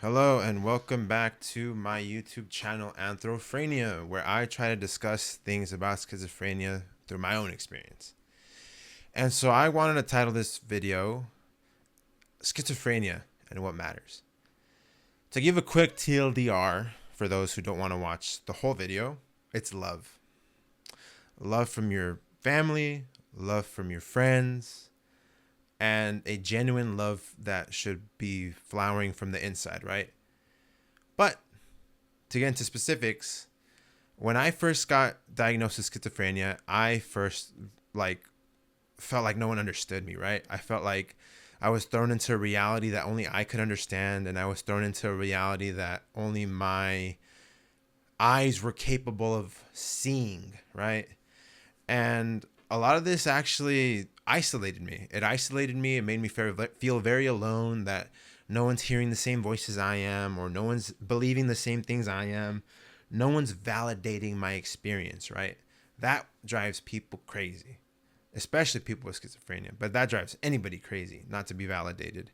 Hello and welcome back to my YouTube channel Schizophrenia, where I try to discuss things about schizophrenia through my own experience. And so I wanted to title this video Schizophrenia and What Matters. To give a quick TLDR for those who don't want to watch the whole video, it's love. Love from your family, love from your friends, and a genuine love that should be flowering from the inside, right? But to get into specifics, when I first got diagnosed with schizophrenia, I first like felt like no one understood me, right? I felt like I was thrown into a reality that only I could understand, and I was thrown into a reality that only my eyes were capable of seeing, right? And a lot of this actually isolated me. It isolated me. It made me feel very alone, that no one's hearing the same voices I am, or no one's believing the same things I am. No one's validating my experience, right? That drives people crazy, especially people with schizophrenia. But that drives anybody crazy, not to be validated.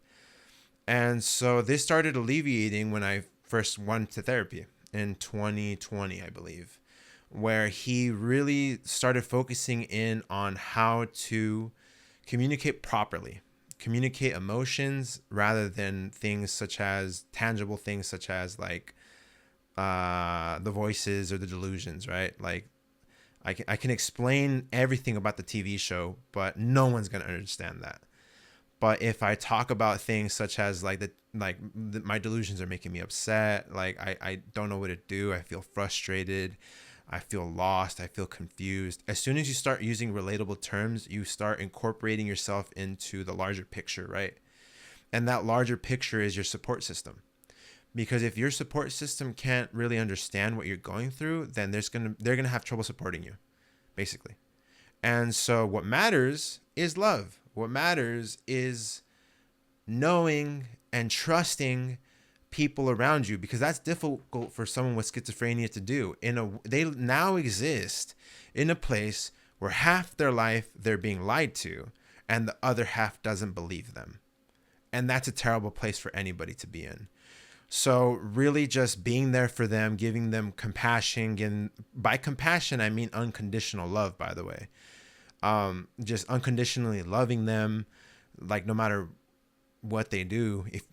And so this started alleviating when I first went to therapy in 2020, I believe, where he really started focusing in on how to communicate properly, communicate emotions rather than things such as tangible things such as like the voices or the delusions, right? Like I can explain everything about the TV show, but no one's gonna understand that. But if I talk about things such as my delusions are making me upset, like I don't know what to do, I feel frustrated, I feel lost, I feel confused. As soon as you start using relatable terms, you start incorporating yourself into the larger picture, right? And that larger picture is your support system. Because if your support system can't really understand what you're going through, then they're gonna have trouble supporting you, basically. And so what matters is love. What matters is knowing and trusting people around you, because that's difficult for someone with schizophrenia to do. They now exist in a place where half their life they're being lied to and the other half doesn't believe them. And that's a terrible place for anybody to be in. So really just being there for them, giving them compassion, and by compassion I mean unconditional love, by the way. Just unconditionally loving them, like no matter what they do, if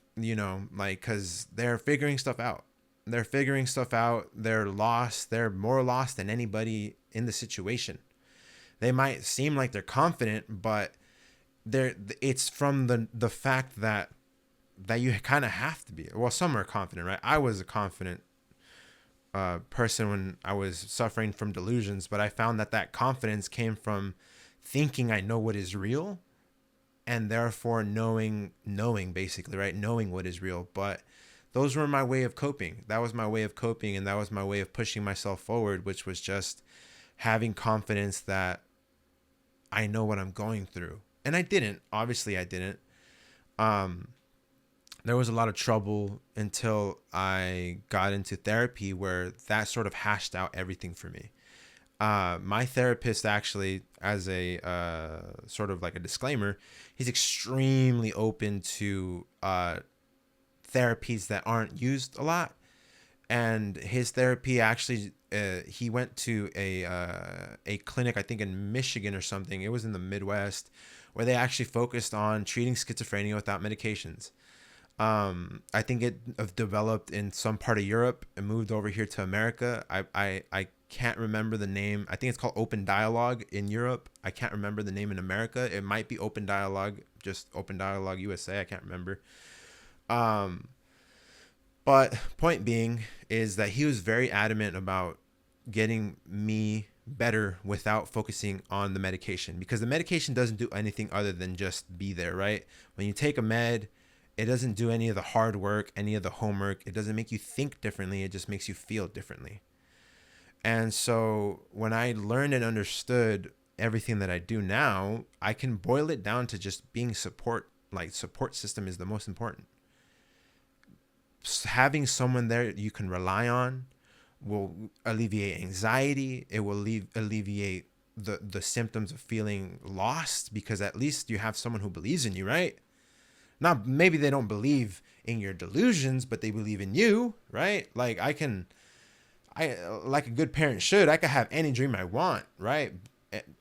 like, because they're figuring stuff out. They're figuring stuff out. They're lost. They're more lost than anybody in the situation. They might seem like they're confident, but it's from the fact that you kind of have to be. Well, some are confident, right? I was a confident person when I was suffering from delusions, but I found that confidence came from thinking I know what is real, and therefore knowing basically, right? Knowing what is real. But those were my way of coping. That was my way of coping, and that was my way of pushing myself forward, which was just having confidence that I know what I'm going through. And I didn't. Obviously I didn't. Um there was a lot of trouble until I got into therapy, where that sort of hashed out everything for me. My therapist, actually, as a sort of like a disclaimer, he's extremely open to therapies that aren't used a lot. And his therapy actually, he went to a clinic, I think in Michigan or something. It was in the Midwest, where they actually focused on treating schizophrenia without medications. I think it developed in some part of Europe and moved over here to America. I can't remember the name. I think it's called Open Dialogue in Europe. I can't remember the name in America. It might be Open Dialogue, just Open Dialogue USA. I can't remember. Um, but point being is that he was very adamant about getting me better without focusing on the medication, because the medication doesn't do anything other than just be there, right? When you take a med, it doesn't do any of the hard work, any of the homework. It doesn't make you think differently. It just makes you feel differently. And so when I learned and understood everything that I do now, I can boil it down to just being support. Like, support system is the most important. Having someone there you can rely on will alleviate anxiety. It will alleviate the symptoms of feeling lost, because at least you have someone who believes in you, right? Not maybe they don't believe in your delusions, but they believe in you, right? Like I like a good parent should. I could have any dream I want, right?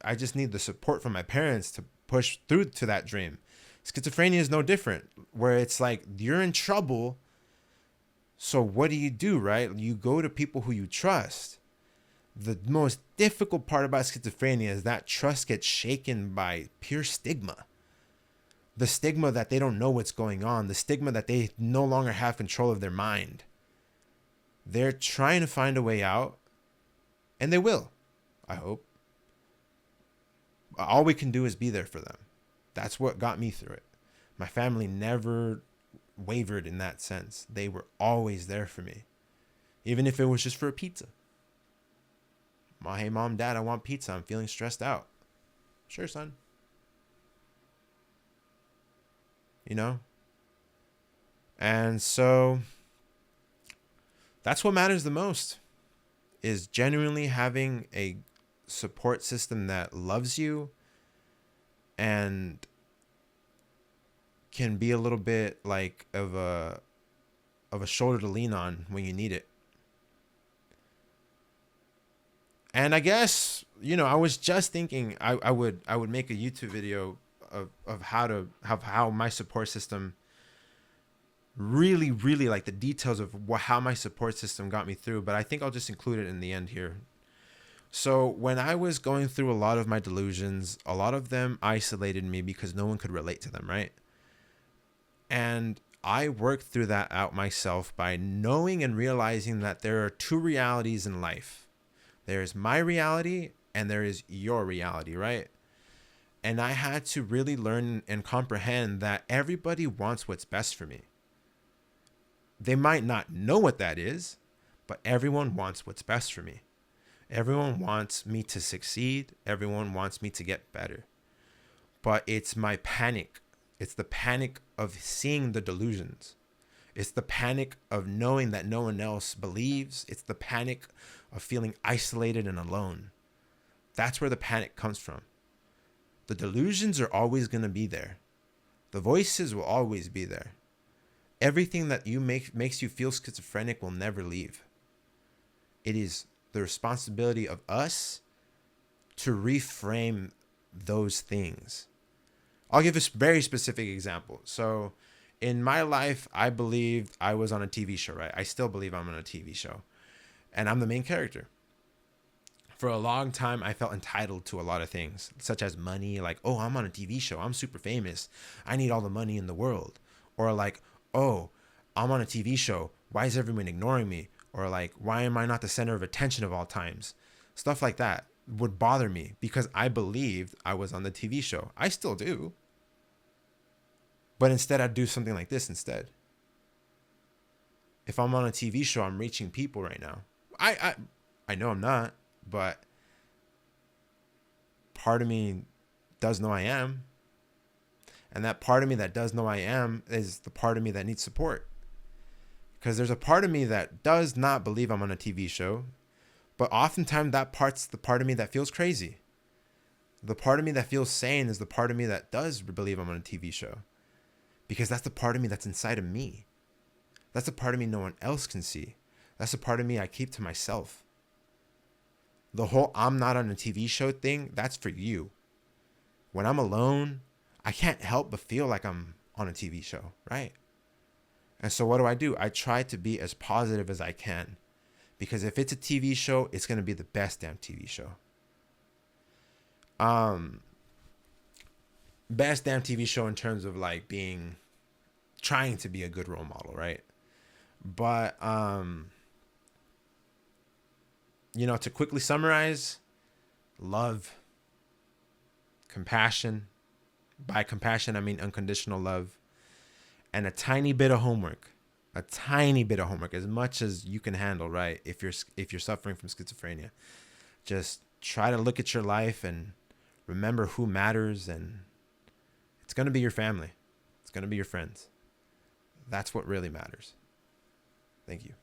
I just need the support from my parents to push through to that dream. Schizophrenia is no different, where it's like you're in trouble. So what do, right? You go to people who you trust. The most difficult part about schizophrenia is that trust gets shaken by pure stigma. The stigma that they don't know what's going on, the stigma that they no longer have control of their mind. They're trying to find a way out, and they will, I hope. All we can do is be there for them. That's what got me through it. My family never wavered in that sense. They were always there for me, even if it was just for a pizza. Hey, mom, dad, I want pizza. I'm feeling stressed out. Sure, son. You know? And so that's what matters the most, is genuinely having a support system that loves you and can be a little bit like of a shoulder to lean on when you need it. And I guess, I was just thinking I would make a YouTube video of how my support system really, really, like the details of how my support system got me through, but I think I'll just include it in the end here. So when I was going through a lot of my delusions, a lot of them isolated me because no one could relate to them, right? And I worked through that out myself by knowing and realizing that there are two realities in life. There's my reality and there is your reality, right? And I had to really learn and comprehend that everybody wants what's best for me. They might not know what that is, but everyone wants what's best for me. Everyone wants me to succeed. Everyone wants me to get better. But it's my panic. It's the panic of seeing the delusions. It's the panic of knowing that no one else believes. It's the panic of feeling isolated and alone. That's where the panic comes from. The delusions are always going to be there. The voices will always be there. Everything that makes you feel schizophrenic will never leave. It is the responsibility of us to reframe those things. I'll give a very specific example. So in my life, I believed I was on a TV show, right? I still believe I'm on a TV show. And I'm the main character. For a long time, I felt entitled to a lot of things, such as money. Like, oh, I'm on a TV show. I'm super famous. I need all the money in the world. Or like, oh, I'm on a TV show. Why is everyone ignoring me? Or like, why am I not the center of attention of all times? Stuff like that would bother me because I believed I was on the TV show. I still do. But instead, I'd do something like this instead. If I'm on a TV show, I'm reaching people right now. I know I'm not, but part of me does know I am. And that part of me that does know I am is the part of me that needs support. Because there's a part of me that does not believe I'm on a TV show, but oftentimes that part's the part of me that feels crazy. The part of me that feels sane is the part of me that does believe I'm on a TV show. Because that's the part of me that's inside of me. That's the part of me no one else can see. That's the part of me I keep to myself. The whole I'm not on a TV show thing, that's for you. When I'm alone, I can't help but feel like I'm on a TV show, right? And so what do? I try to be as positive as I can. Because if it's a TV show, it's going to be the best damn TV show. Best damn TV show in terms of like trying to be a good role model, right? But, to quickly summarize, love, compassion. By compassion, I mean unconditional love. And a tiny bit of homework. As much as you can handle, right? If you're suffering from schizophrenia, just try to look at your life and remember who matters, and it's going to be your family. It's going to be your friends. That's what really matters. Thank you.